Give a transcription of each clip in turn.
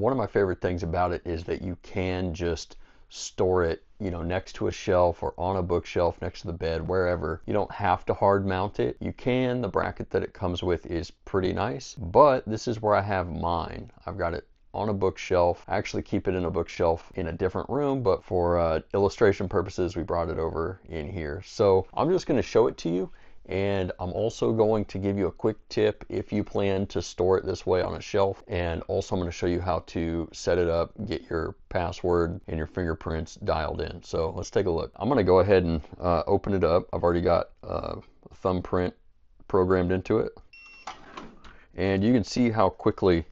one of my favorite things about it is that you can just store it, you know, next to a shelf or on a bookshelf next to the bed, wherever. You don't have to hard mount it. You can. The bracket that it comes with is pretty nice, but this is where I have mine. I've got it on a bookshelf. I actually keep it in a bookshelf in a different room, but for illustration purposes, we brought it over in here. So I'm just going to show it to you, and I'm also going to give you a quick tip if you plan to store it this way on a shelf. And also I'm going to show you how to set it up, get your password and your fingerprints dialed in. So let's take a look. I'm going to go ahead and open it up. I've already got a thumbprint programmed into it, and you can see how quickly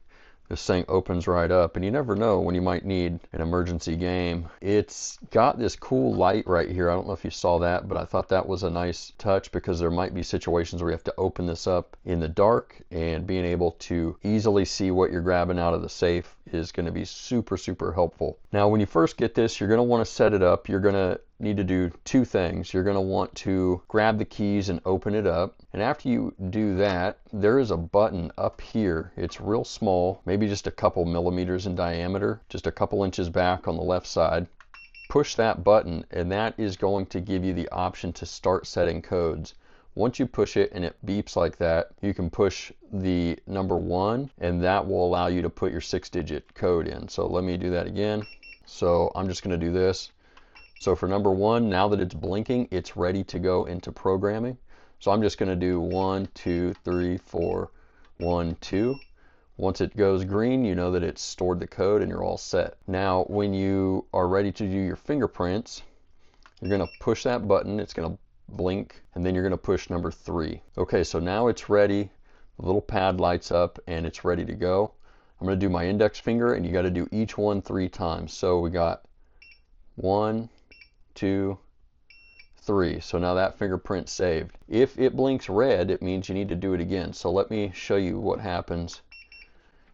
this thing opens right up, and you never know when you might need an emergency game. It's got this cool light right here. I don't know if you saw that, but I thought that was a nice touch, because there might be situations where you have to open this up in the dark, and being able to easily see what you're grabbing out of the safe is going to be super, super helpful. Now, when you first get this, you're going to want to set it up. You're going to need to do two things. You're going to want to grab the keys and open it up. And after you do that, there is a button up here. It's real small, maybe just a couple millimeters in diameter, just a couple inches back on the left side. Push that button, and that is going to give you the option to start setting codes. Once you push it and it beeps like that, you can push the number 1, and that will allow you to put your 6-digit code in. So let me do that again. So I'm just going to do this. So for number 1, now that it's blinking, it's ready to go into programming. So I'm just going to do 1, 2, 3, 4, 1, 2. Once it goes green, you know that it's stored the code and you're all set. Now, when you are ready to do your fingerprints, you're going to push that button. It's going to blink, and then you're going to push number 3. Okay, so now it's ready. The little pad lights up and it's ready to go. I'm going to do my index finger, and you got to do each one 3 times. So we got 1, 2, 3. So now that fingerprint saved. If it blinks red, it means you need to do it again. So let me show you what happens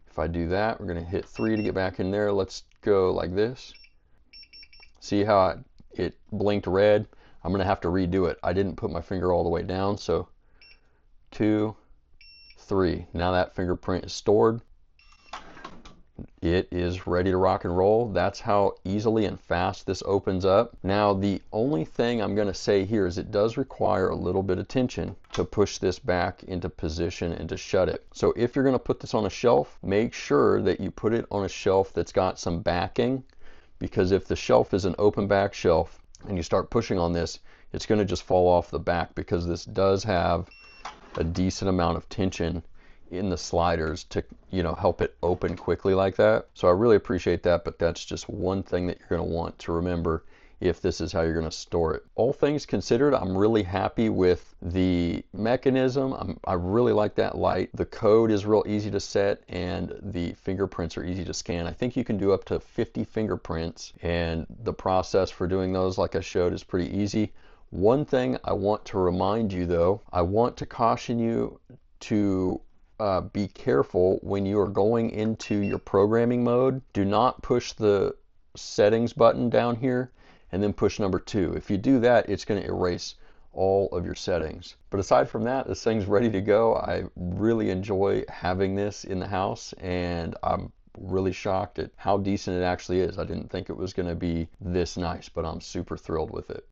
if I do that. We're going to hit 3 to get back in there. Let's go like this. See how it blinked red? I'm going to have to redo it. I didn't put my finger all the way down. So 2, 3. Now that fingerprint is stored. It is ready to rock and roll. That's how easily and fast this opens up. Now, the only thing I'm going to say here is it does require a little bit of tension to push this back into position and to shut it. So if you're going to put this on a shelf, make sure that you put it on a shelf that's got some backing, because if the shelf is an open back shelf and you start pushing on this, it's going to just fall off the back, because this does have a decent amount of tension in the sliders to, you know, help it open quickly like that. So I really appreciate that, but that's just one thing that you're going to want to remember if this is how you're going to store it. All things considered, I'm really happy with the mechanism. I really like that light. The code is real easy to set, and the fingerprints are easy to scan. I think you can do up to 50 fingerprints, and the process for doing those, like I showed, is pretty easy. One thing I want to remind you though, I want to caution you to be careful when you are going into your programming mode. Do not push the settings button down here and then push number 2. If you do that, it's going to erase all of your settings. But aside from that, this thing's ready to go. I really enjoy having this in the house, and I'm really shocked at how decent it actually is. I didn't think it was going to be this nice, but I'm super thrilled with it.